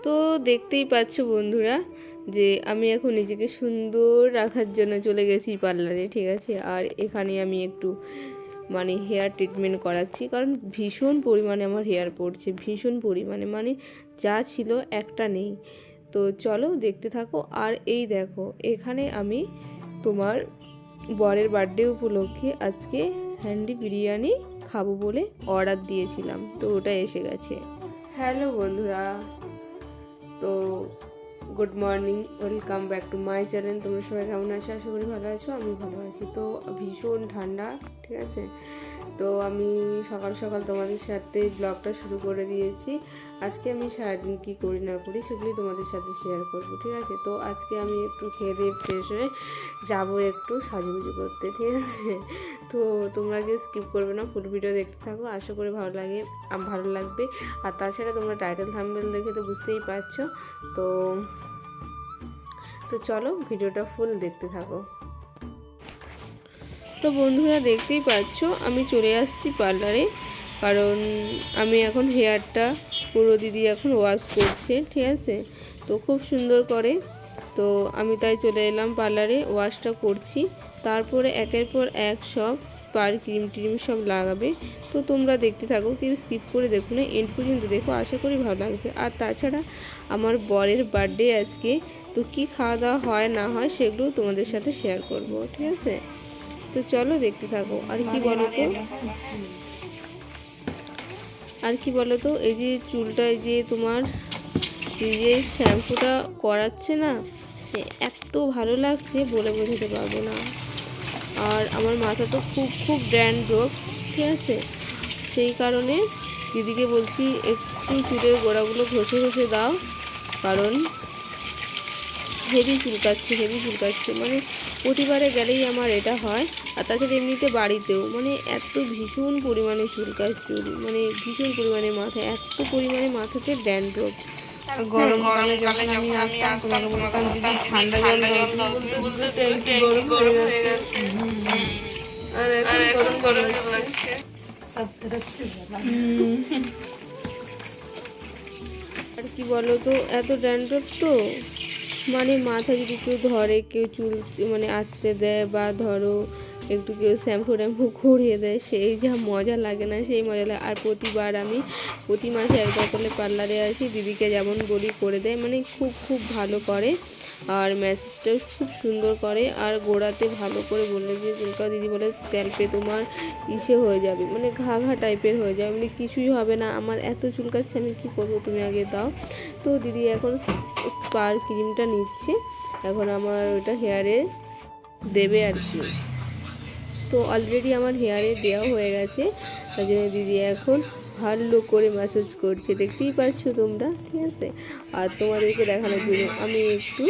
তো দেখতেই পাচ্ছ বন্ধুরা যে আমি এখন নিজেকে সুন্দর রাখার জন্য চলে গেছি পার্লারে, ঠিক আছে। আর এখানে আমি একটু মানে হেয়ার ট্রিটমেন্ট করাচ্ছি, কারণ ভীষণ পরিমাণে আমার হেয়ার পড়ছে, ভীষণ পরিমাণে, মানে যা ছিল একটা নেই। তো চলো দেখতে থাকো। আর এই দেখো, এখানে আমি তোমার বরের বার্থডে উপলক্ষে আজকে হ্যান্ডি বিরিয়ানি খাবো বলে অর্ডার দিয়েছিলাম, তো ওটা এসে গেছে। হ্যালো বন্ধুরা, তো good morning, welcome back to my channel. তোমরা সবাই কেমন আছো? আশা করি ভালো আছো। আমি ভালো আছি। তো ভীষণ ঠান্ডা, ঠিক আছে। তো আমি সকাল সকাল তোমাদের সাথে ব্লগটা শুরু করে দিয়েছি। আজকে আমি সারাদিন কী করি না করি সেগুলি তোমাদের সাথে শেয়ার করবো, ঠিক আছে। তো আজকে আমি একটু খেয়ে দিয়ে ফ্রেশ হয়ে যাবো একটু সাজুগুজু করতে, ঠিক আছে। তো তোমরা কেউ স্কিপ করবে না, ফুল ভিডিও দেখতে থাকো, আশা করি ভালো লাগবে। আর তাছাড়া তোমরা টাইটেল থাম্বনেল দেখে তো বুঝতেই পারছো। তো চলো ভিডিওটা ফুল দেখতে থাকো। তো বন্ধুরা দেখতেই পাচ্ছ আমি চলে আসছি পার্লারে, কারণ আমি এখন হেয়ারটা পুরো দিদি এখন ওয়াশ করছে, ঠিক আছে। তো খুব সুন্দর করে, তো আমি তাই চলে এলাম পার্লারে, ওয়াশটা করছি। তারপরে একের পর এক সব স্পার ক্রিম ট্রিম সব লাগাবে। তো তোমরা দেখতে থাকো, কেউ স্কিপ করে দেখো না, এন্ড পর্যন্ত দেখো, আশা করি ভালো লাগবে। আর তাছাড়া আমার বরের বার্থডে আজকে, তো কি খাওয়া দাওয়া হয় না হয় সেগুলো তোমাদের সাথে শেয়ার করব, ঠিক আছে। তো চলো দেখতে থাকো। আর কি বলো তো এই যে চুলটা, এই যে তোমার এই যে শ্যাম্পুটা করাচ্ছে না, এত ভালো লাগছে বলে বোঝাতে পারবো না। আর আমার মাথা তো খুব ড্যান্ড্রফ, ঠিক আছে। সেই কারণে দিদিকে বলছি একটু চুলের গোড়াগুলো ঘষে দাও, কারণ হেভি চুলকাচ্ছে, মানে প্রতিবারে গেলেই আমার এটা হয়। আর তাছাড়া এমনিতে বাড়িতেও মানে এত ভীষণ পরিমাণে চুলকায় চুল, মানে ভীষণ পরিমাণে মাথায়, এত পরিমাণে মাথাতে ড্যান্ড্রফ। গরমকালে যখন আমি আসতাম তোমাকে বলতাম দিদি ঠান্ডা জল গরম হয়ে গেছে, আর এখন গরম লাগছে। আর কি বলো তো, এত ড্যান্ড্রফ তো, মানে মাথা যদি কেউ ধরে, কেউ চুল মানে আঁচড়ে দেয়, বা ধরো একটু কেউ শ্যাম্পু ট্যাম্পু করিয়ে দেয়, সেই যা মজা লাগে না সেই মজা লাগে। আর প্রতিবার আমি প্রতি মাসে একবার করে পার্লারে আসি, দিদিকে যেমন বলি করে দেয়, মানে খুব ভালো করে। আর ম্যাসেজটাও খুব সুন্দর করে। আর গোড়াতে ভালো করে বললে যে চুলকা, দিদি বলে স্ক্যাল্পে তোমার হয়ে যাবে, মানে ঘা টাইপের হয়ে যাবে, মানে কিছুই হবে না। আমার এত চুলকাচ্ছে, আমি কি করবো, তুমি আগে দাও। তো দিদি এখন স্পার ক্রিমটা নিচ্ছে, এখন আমার ওটা হেয়ারে দেবে আর কি। তো অলরেডি আমার হেয়ারে দেওয়া হয়ে গেছে, তাই জন্য দিদি এখন ভালো করে ম্যাসাজ করছে, দেখতেই পাচ্ছ তোমরা, ঠিক আছে। আর তোমাদেরকে দেখানোর জন্য আমি একটু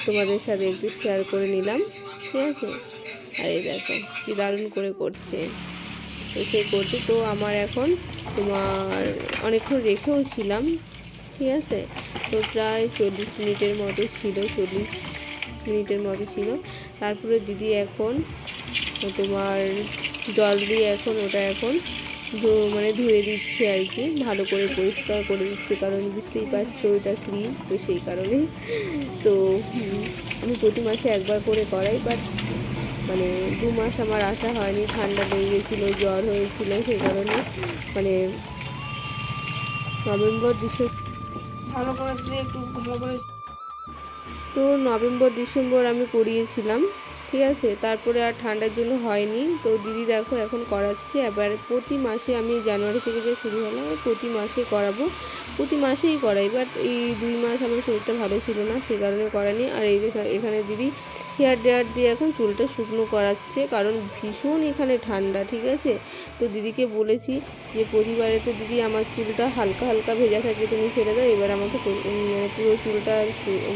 তোমাদের সাথে একটু শেয়ার করে নিলাম, ঠিক আছে। আর এই দেখো কি দারুণ করে করছে, এসে করছে। তো আমার এখন তোমার অনেকক্ষণ রেখেও ছিলাম, ঠিক আছে। তো প্রায় 40 মিনিটের মতো ছিল। তারপরে দিদি এখন তোমার জল দিয়ে এখন ওটা এখন মানে ধুয়ে দিচ্ছে আর কি, ভালো করে পরিষ্কার করে দিচ্ছে, কারণ বুঝতেই পারছো ওইটা ক্রিম, তো সেই কারণে। তো আমি প্রতি মাসে একবার করে করাই, বাট মানে 2 মাস আমার আসা হয়নি, ঠান্ডা লেগে গেছিলো, জ্বর হয়েছিল, সেই কারণে মানে নভেম্বর ডিসেম্বর আমি করিয়েছিলাম, ঠিক আছে। তারপরে আর ঠান্ডার জন্য হয়নি। তো দিদি দেখো এখন করাচ্ছে। এবার প্রতি মাসে, আমি জানুয়ারি থেকে যে শুরু হলো, প্রতি মাসে করাবো, প্রতি মাসেই করাই। বাট এই 2 মাস আমার শরীরটা ভালো ছিল না, সে কারণে করানি। আর এই যে এখানে দিদি হেয়ার ড্রায়ার দিয়ে এখন চুলটা শুকনো করাচ্ছে, কারণ ভীষণ এখানে ঠান্ডা, ঠিক আছে। তো দিদিকে বলেছি যে প্রতিবারে তো দিদি আমার চুলটা হালকা ভেজা থাকে, তুমি ছেড়ে দাও, এবার আমাকে পুরো চুলটা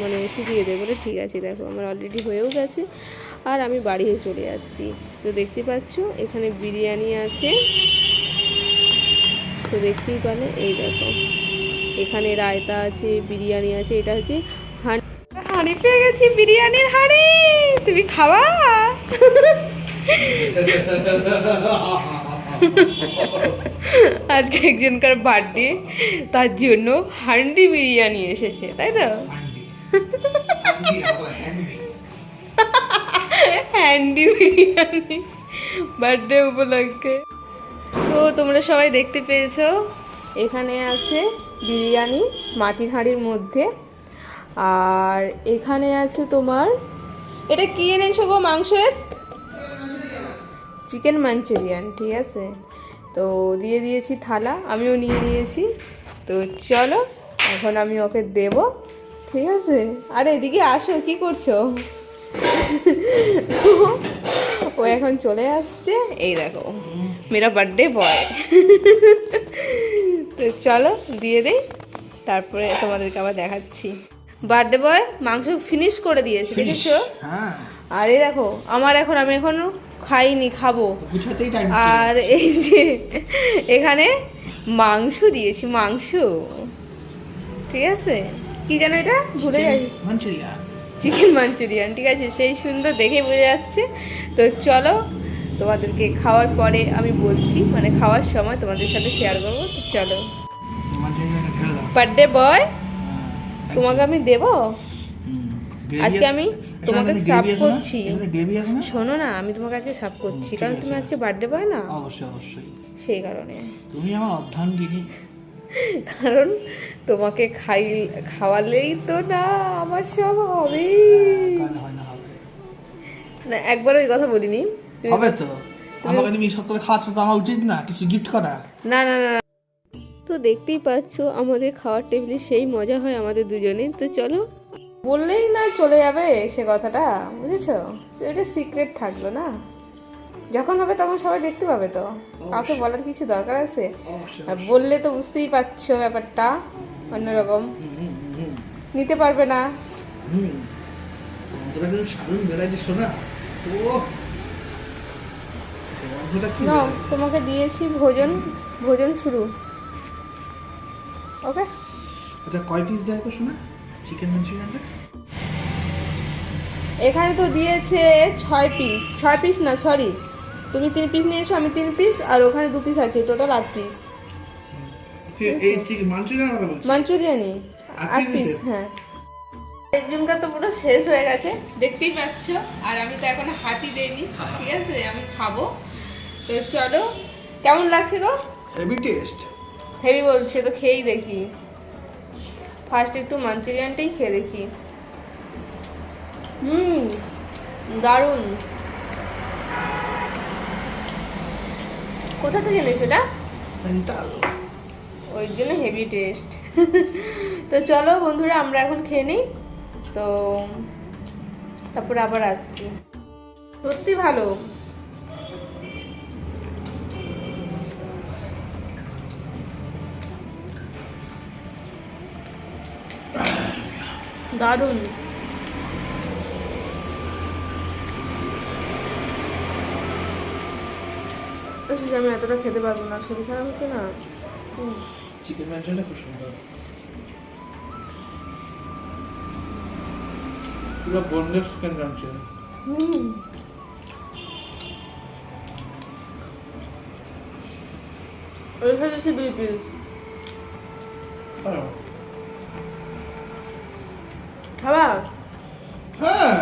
মানে শুকিয়ে দেবে বলে, ঠিক আছে। দেখো আমার অলরেডি হয়েও গেছে, আর আমি বাড়িও চলে আসছি। তো দেখতে পাচ্ছ এখানে বিরিয়ানি আছে, তো দেখতেই পেলে, এই দেখো এখানে রায়তা আছে, বিরিয়ানি আছে, এটা হচ্ছে হাঁড়ি পেয়ে গেছি, বিরিয়ানির হাঁড়ি, তুমি খাওয়া। আজকে একজনকার বার্থডে, তার জন্য হান্ডি বিরিয়ানি এসেছে, তাই তো? হ্যান্ডি বিরিয়ানি বার্থডে উপলক্ষে। তো তোমরা সবাই দেখতে পেয়েছো, এখানে আছে বিরিয়ানি মাটির হাঁড়ির মধ্যে, আর এখানে আছে তোমার, এটা কি এনেছো গো? মাংসের চিকেন মাঞ্চুরিয়ান, ঠিক আছে। তো দিয়ে দিয়েছি থালা, আমিও নিয়ে নিয়েছি। তো চলো এখন আমি ওকে দেব, ঠিক আছে। আরে এদিকে আসো, কি করছো? ও এখন চলে আসছে, এই দেখো মেরা বার্থডে বয়। তো চলো দিয়ে দেই, তারপরে তোমাদেরকে আবার দেখাচ্ছি। বার্থডে বয় মাংস ফিনিশ করে দিয়েছে, দেখেছো? আর এই দেখো আমার, আমি এখনো খাইনি, খাবো। আর এই যে এখানে মাংস দিয়েছি, মাংস, ঠিক আছে। কি জানো এটা, ভুলে গেছি, চিকেন মাঞ্চুরিয়ান, ঠিক আছে। সেই সুন্দর দেখে বোঝা যাচ্ছে। তো চলো তোমাদেরকে খাওয়ার পরে আমি বলছি, মানে খাওয়ার সময় তোমাদের সাথে শেয়ার করবো। তো চলো, বার্থডে বয় তোমাকে আমি দেবো। আজকে আমি তোমাকে সার্ভ করছি, শোনো না, আমি তোমাকে আজকে সার্ভ করছি, কারণ তুমি আজকে বার্থডে বয় না। অবশ্যই অবশ্যই, সেই কারণে তুমি আমার অর্ধাঙ্গিনী। কারণ তোমাকে খাওয়ালেই তো না আমার সব হবে না। একবার ওই কথা বলিনি, হবে তো। আমাকে তুমি সব করে খাওয়াচ্ছ, তো আমার উচিত না কিছু গিফট করা? না না না। তো দেখতেই পাচ্ছ আমাদের খাওয়ার টেবিলে সেই মজা হয় আমাদের দুজনে। তো চলো, বললেই না চলে যাবে সে কথাটা, বুঝেছো? এটা সিক্রেট থাকলো না, যখন হবে তখন সবাই দেখতে পাবে। তো কাউকে বলার কিছু দরকার আছে? আর বললে তো বুঝতেই পারছো ব্যাপারটা অন্যরকম, নিতে পারবে না। না, তোমাকে দিয়েছি ভোজন শুরু। ওকে, আচ্ছা কয় পিস দেখো শোনা চিকেন মাঞ্চুরিয়ানটা? এখানে তো দিয়েছে 6 পিস। 6 পিস না, সরি, তুমি 3 পিস নিয়েছো, আমি 3 পিস, আর ওখানে 2 পিস আছে, টোটাল 8 পিস। এই চিকেন মাঞ্চুরিয়ান কথা বলছি, মাঞ্চুরিয়ানি 8 পিস, হ্যাঁ। একজনকার তো পুরো শেষ হয়ে গেছে, দেখতেই পাচ্ছ। আর আমি তো এখন হাতই দেইনি, ঠিক আছে, আমি খাবো। তো চলো, কেমন লাগছে গো? Heavy taste. হেভি বলছে তো, খেয়েই দেখি। ফার্স্ট একটু মাঞ্চুরিয়ানটাই খেয়ে দেখি। দারুণ। কোথা থেকে এনেছো এটা? সেন্ট্রাল, ওই জন্য হেভি টেস্ট। তো চলো বন্ধুরা, আমরা এখন খেয়ে নিই, তো তারপরে আবার আসছি। সত্যি ভালো। দারুণ। আমি এতটা খেতে পারবো না, শরীর খারাপ হচ্ছে না। চিকেন মাঞ্চুরিয়ানটা খুব সুন্দর, পুরো বোনলেস চিকেন মাঞ্চুরিয়ান। ওই খেয়েছি 2 পিস। খাবার, হ্যাঁ,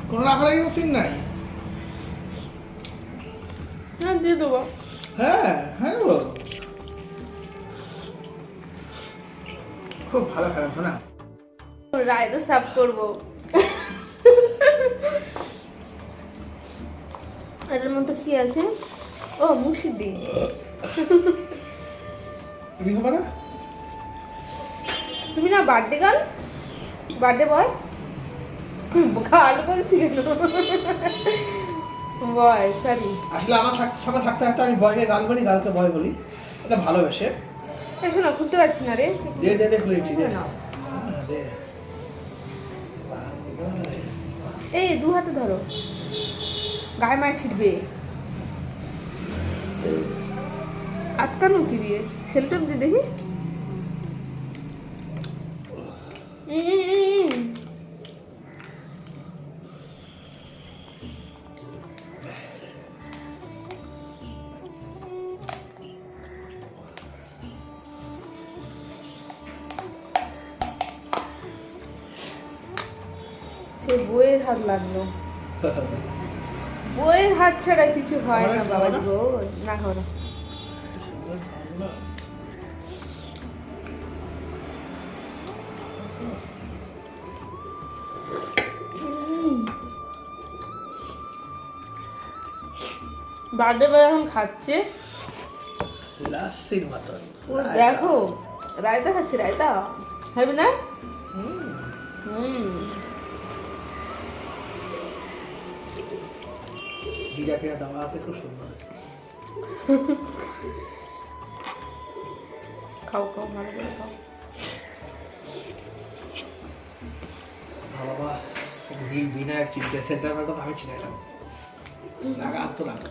কোনো রাখার সিন নাই। হ্যাঁ, দিয়ে দেবো। হ্যাঁ হ্যাঁ গো, খুব ভালো খারাপ না। রায়তা সার্ভ করবো। এটার মধ্যে কি আছে? ও মুর্শিদি। তুমি খাবে না? তুমি না birthday girl, birthday boy, girl বলছি কেন? বয়, সরি। আসলে আমার সঙ্গে থাকতে থাকতে আমি বয়কে গাল বলি, গালকে বয় বলি, এটা ভালোবেসে। এই শোনা, খুলতে পারছি না রে। দে দে দে, খুলেছি দে। দে, এই 2 হাতে ধরো, গায়ে মায় ছিটবে। আটকানো কি দিয়ে? সেলটেপ দিয়ে দেখি। সে বইয়ের হাত লাগলো। বইয়ের হাত ছাড়া কিছু হয় না বাবাজি গো। না খাও না। বার্থডে বয় এখন খাচ্ছে। লাসির মতন ও দেখো রায়তা খাচ্ছে, রায়তা খাবি না? জিরা ফিরা দেওয়া আছে খুব সুন্দর। খাও খাও ভালো করে খাও। বাবা বিনায়ক চিনছে, সেন্টার ম্যানটা আমি চিনাইলাম। লাগা তো লাগা।